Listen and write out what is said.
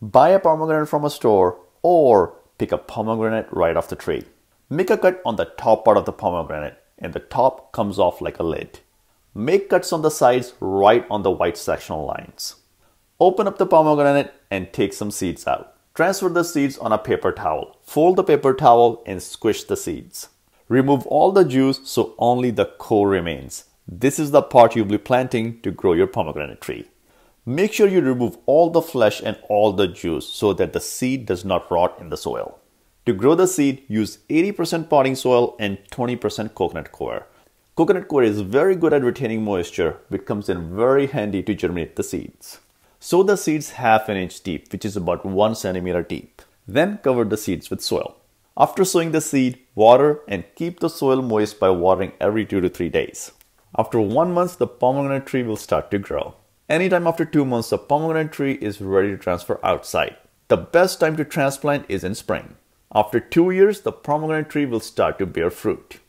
Buy a pomegranate from a store or pick a pomegranate right off the tree. Make a cut on the top part of the pomegranate and the top comes off like a lid. Make cuts on the sides right on the white sectional lines. Open up the pomegranate and take some seeds out. Transfer the seeds on a paper towel. Fold the paper towel and squish the seeds. Remove all the juice so only the core remains. This is the part you'll be planting to grow your pomegranate tree. Make sure you remove all the flesh and all the juice so that the seed does not rot in the soil. To grow the seed, use 80% potting soil and 20% coconut coir. Coconut coir is very good at retaining moisture, which comes in very handy to germinate the seeds. Sow the seeds half an inch deep, which is about 1 centimeter deep. Then cover the seeds with soil. After sowing the seed, water and keep the soil moist by watering every 2 to 3 days. After 1 month, the pomegranate tree will start to grow. Anytime after 2 months, the pomegranate tree is ready to transfer outside. The best time to transplant is in spring. After 2 years, the pomegranate tree will start to bear fruit.